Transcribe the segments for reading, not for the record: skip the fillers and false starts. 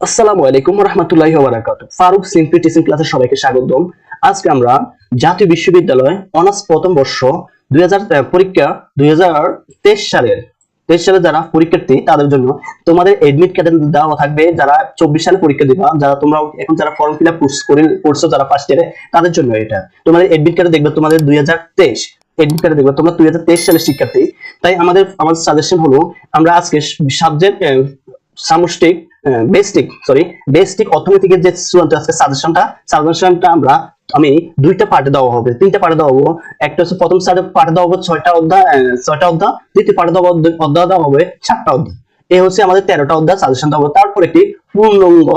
আসসালামু আলাইকুম ওয়া রাহমাতুল্লাহি ওয়া বারাকাতুহু। ফারুক সিম্পলি টিচিং ক্লাসে সবাইকে স্বাগতম। আজকে আমরা জাতীয় বিশ্ববিদ্যালয় অনার্স প্রথম বর্ষ 2000 পরীক্ষা 2023 সালের 23 সালে যারা পরীক্ষার্থী তাদের জন্য তোমাদের এডমিট কার্ড দেওয়া থাকবে। যারা 24 সালে পরীক্ষা দিবা, যারা তোমরা এখন যারা ফর্ম ফিল আপ করছো যারা ফার্স্ট ইয়ারে, তাদের জন্য এটা। তোমাদের এডমিট কার্ডে দেখবে তোমাদের 2023 এডমিট কার্ডে দেখবে তোমরা 2023 সালের শিক্ষার্থী। তাই আমাদের সাজেশন হলো আমরা আজকে সাবজেক্ট সামষ্টিক বেসিক অর্থনীতিকের যে চূড়ান্ত আজকে সাজেশনটা আমি দুইটা পার্টে দেওয়া হবে, তিনটা পার্টে দেওয়া হবে। একটা হচ্ছে প্রথম পার্টে দেওয়া হবে 6টা অধ্যায়, দ্বিতীয় পার্টে অধ্যায় দেওয়া হবে 7টা অধ্যায়। এই হচ্ছে আমাদের 13টা অধ্যায় সাজেশন দেওয়া হবে। তারপর একটি পূর্ণাঙ্গ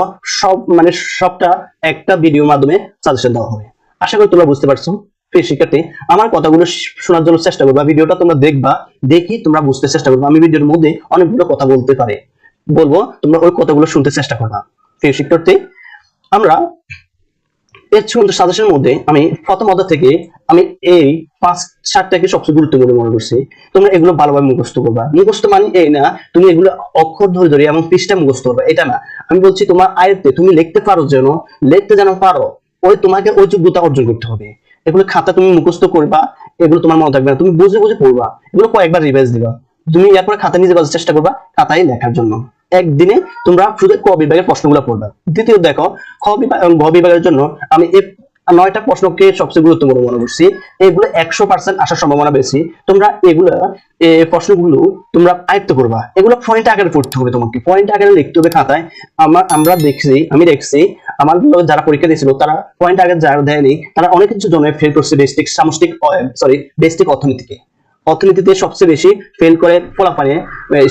সবটা একটা ভিডিওর মাধ্যমে সাজেশন দেওয়া হবে। আশা করি তোমরা বুঝতে পারছো। প্রিয় শিক্ষার্থী, আমার কথাগুলো শোনার জন্য চেষ্টা করবা, ভিডিওটা তোমরা দেখবা, দেখি তোমরা বুঝতে চেষ্টা করবা। আমি ভিডিওর মধ্যে অনেকগুলো কথা বলবো, তোমরা ওই কথাগুলো শুনতে চেষ্টা করবা। প্রিয় শিক্ষার্থী, আমরা এর সাজেশনের মধ্যে আমি প্রথম অধ্যায় থেকে আমি এই 5-7টাকে সবচেয়ে গুরুত্বপূর্ণ মনে করছি। তোমরা এগুলো ভালোভাবে মুখস্থ করবা। মুখস্থ মানে এই না তুমি এগুলো অক্ষর ধরে ধরে এবং পৃষ্ঠা মুখস্থ করবা, এটা না। আমি বলছি তোমার আয়ত্তে তুমি লিখতে পারো, লিখতে যেন পারো, তোমাকে ওই যোগ্যতা অর্জন করতে হবে। এগুলো খাতা তুমি মুখস্থ করবা, এগুলো তোমার মনে থাকবে না, তুমি বুঝে বুঝে পড়বা, এগুলো কয়েকবার রিভাইজ দিবা। তুমি এরপরে খাতা নিজে বাজার চেষ্টা করবা, খাতায় লেখার জন্য একদিনে তোমরা শুধু ক বিভাগের প্রশ্নগুলো পড়বা। দ্বিতীয় দেখো, খ বিভাগ এবং গ বিভাগের জন্য আমি এই 9টা প্রশ্নকে সবচেয়ে গুরুত্বপূর্ণ মনে করছি। এগুলো 100% আসার সম্ভাবনা বেশি। তোমরা এগুলো প্রশ্নগুলো তোমরা আয়ত্ত করবা। এগুলো পয়েন্ট আকারে পড়তে হবে, তোমাকে পয়েন্ট আকারে লিখতে হবে খাতায়। আমি দেখছি আমার যারা পরীক্ষা দিয়েছিল তারা পয়েন্ট আকারে যারা দেয়নি তারা অনেক কিছু জন্য ফেল করছে। বেসিক অর্থনীতিতে সবচেয়ে বেশি ফেল করে ফলাফলে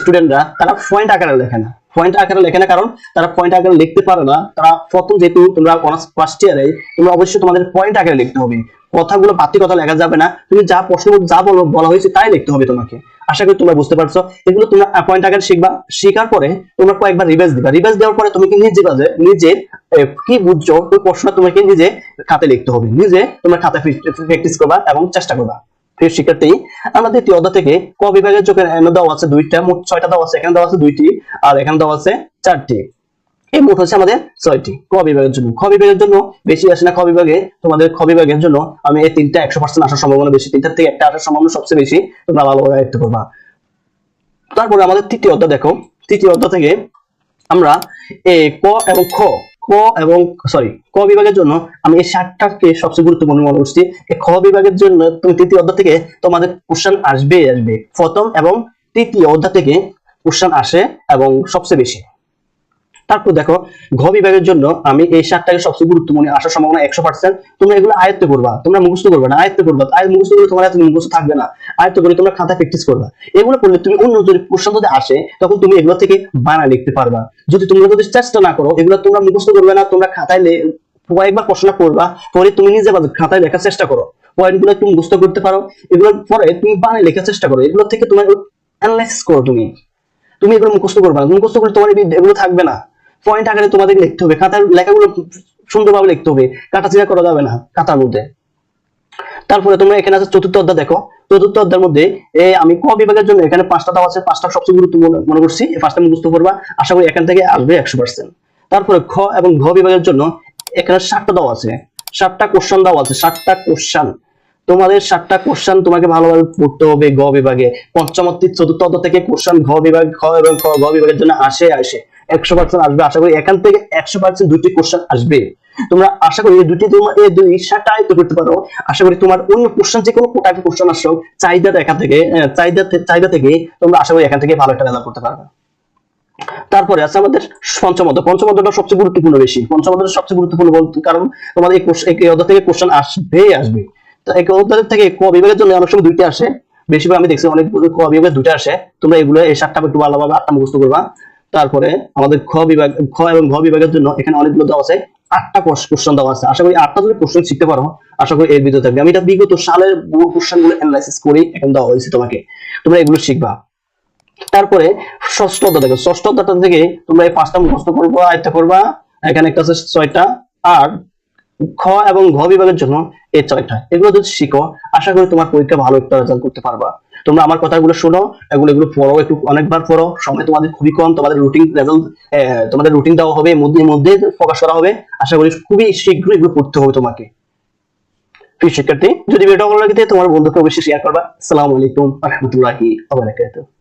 স্টুডেন্টরা, তারা পয়েন্ট আকারে লেখে না কারণ তারা পয়েন্ট আকারে লিখতে পারে না। তারা প্রথম যেহেতু তোমরা অনার্স ফার্স্ট ইয়ারে, তোমরা অবশ্যই তোমাদের পয়েন্ট আকারে লিখতে হবে। কথাগুলো বাড়তি কথা লেখা যাবে না, তুমি যা প্রশ্ন যা বলা হয়েছে তাই লিখতে হবে তোমাকে। আশা করি তোমরা বুঝতে পারছো। এগুলো তোমরা পয়েন্ট আকারে শিখবা, শেখার পরে তোমরা কয়েকবার রিভাইজ দিবা। রিভাইজ দেওয়ার পরে তুমি নিজে কি বুঝছো ওই প্রশ্নটা তোমাকে নিজে খাতায় লিখতে হবে। নিজে তোমরা খাতায় প্র্যাকটিস করবা এবং চেষ্টা করবা। প্রিয় শিক্ষার্থী, আমরা দ্বিতীয় অধ্যায় থেকে ক বিভাগের যোগের দেওয়া আছে 2টা, মোট 6টা দেওয়া আছে। এখানে দেওয়া আছে 2টি আর এখানে দেওয়া আছে 4টি। এই মোট হচ্ছে আমাদের 6টি ক বিভাগের জন্য। খ বিভাগের জন্য বেশি আসে না। তোমাদের খ বিভাগের জন্য আমি এই 3টা 100% আসার সম্ভাবনা বেশি। 3টার থেকে একটা আসার সম্ভাবনা সবচেয়ে বেশি। তোমরা ভালোভাবে আয়ত্ত করবা। তারপরে আমাদের তৃতীয় অধ্যায় দেখো। তৃতীয় অধ্যায় থেকে আমরা ক বিভাগের জন্য আমি এই 7টাকে সবচেয়ে গুরুত্বপূর্ণ মনে করছি। এই খ বিভাগের জন্য তুমি তৃতীয় অধ্যায় থেকে তোমাদের কোশ্চেন আসবে। প্রথম এবং তৃতীয় অধ্যায় থেকে কোশ্চেন আসে এবং সবচেয়ে বেশি। তারপর দেখো, ঘ বিভাগের জন্য আমি এই 7টাকে সবচেয়ে গুরুত্বপূর্ণ আসার সম্ভাবনা 100%। তোমরা এগুলো আয়ত্ত করবা, তোমরা মুখস্থ করবে না, আয়ত্ত করবা। মুখস্থ করলে তোমার এত মুখস্থ থাকবে না। আয়ত্ত করে তোমরা খাতা প্র্যাকটিস করবা। এগুলো করলে তুমি অন্য যদি কোশ্চেন যদি আসে তখন তুমি এগুলো থেকে বানায় লিখতে পারবা। তোমরা যদি চেষ্টা না করো, এগুলো তোমরা মুখস্থ করবে না, তোমরা খাতায় কয়েকবার প্রশ্ন করবা, পরে তুমি নিজে খাতায় লেখার চেষ্টা করো। পয়েন্টগুলো তুমি মুখস্থ করতে পারো, এগুলোর পরে তুমি বানায় লেখার চেষ্টা করো। এগুলো থেকে তোমার অ্যানালাইসিস করো। তুমি এগুলো মুখস্থ করবে না, মুখস্থ করলে তোমার এগুলো থাকবে না। পয়েন্ট আকারে তোমাদের লিখতে হবে, খাতার লেখাগুলো সুন্দরভাবে লিখতে হবে, কাটাছিড়া করা যাবে না খাতার মধ্যে। তারপরে তোমরা এখানে আছে চতুর্থ অধ্যায় দেখো। চতুর্থ অধ্যায়ের মধ্যে আমি ক বিভাগের জন্য এখানে 5টা দেওয়া আছে। 5টা সবচেয়ে গুরুত্বপূর্ণ মনে করছি। এই 5টা মুখস্থ করবা, আশা করি এখান থেকে আসবে 100%। তারপরে খ এবং ঘ বিভাগের জন্য এখানে 7টা দেওয়া আছে। 7টা কোশ্চেন দেওয়া আছে। 7টা কোশ্চেন তোমাদের 7টা কোশ্চেন তোমাকে ভালোভাবে পড়তে হবে। গ বিভাগে পঞ্চম চতুর্থ অধ্যায় থেকে কোশ্চেন খ এবং ঘ বিভাগের জন্য আসে 100% আসবে। আশা করি এখান থেকে 100% 2টি কোশ্চেন আসবে। তোমরা আশা করি এই 7টা আয়ত্ত করতে পারো। আশা করি তোমার অন্য কোশ্চেন যে কোনো টাইপের কোশ্চেন আসো চাহিদা থেকে তোমরা আশা করি এখান থেকে ভালো একটা রেজাল্ট করতে পারবে। তারপরে আছে আমাদের পঞ্চম অধ্যায়টা সবচেয়ে গুরুত্বপূর্ণ বেশি। পঞ্চম অধ্যায়টা সবচেয়ে গুরুত্বপূর্ণ কারণ তোমাদের এই অধ্যায় থেকে কোশ্চেন আসবে। তো এই অধ্যায় থেকে ক বিভাগের জন্য অনেক সময় 2টি আসে। বেশিরভাগ আমি দেখছি অনেক ক বিভাগে 2টা আসে। তোমরা এগুলো এই 7টা একটু ভালোভাবে 8টা মুখস্থ করবা। তারপরে আমাদের খ এবং ঘ বিভাগের জন্য এখানে অনেকগুলো দেওয়া আছে। 8টা কোশ্চেন দেওয়া আছে। আশা করি 8টা যদি কোশ্চেন শিখতে পারো, আশা করি এর ভিতরে থাকবে। আমি এটা বিগত সালের বহু কোশ্চেন গুলো অ্যানালাইসিস করে এখন দেওয়া হয়েছে তোমাকে, তোমরা এগুলো শিখবা। তারপরে ষষ্ঠ অধ্যায় দেখো। ষষ্ঠ অধ্যায়টা থেকে তোমরা এই 5টা মুখস্থ করবা, আয়ত্ত করবা। এখানে একটা আছে 6টা, আর খ এবং ঘ বিভাগের জন্য এই 6টা। এগুলো যদি শিখো, আশা করি তোমার পরীক্ষা ভালো একটা রেজাল্ট করতে পারবা। তোমরা আমার কথাগুলো শোনো, এগুলো পড়ো, একটু অনেকবার পড়ো, সময় তোমাদের খুবই কম, তোমাদের রুটিন রেজাল্ট, তোমাদের রুটিন দেওয়া হবে, মধ্যে মধ্যে প্রকাশ করা হবে, আশা করি খুবই শীঘ্রই এগুলো পড়তে হবে তোমাকে। প্রিয় শিক্ষার্থী, যদি ভিডিওটা ভালো লাগে তোমার বন্ধুকে অবশ্যই শেয়ার করবা। আসসালামু আলাইকুম ওয়া রাহমাতুল্লাহি ওয়া বারাকাতুহু।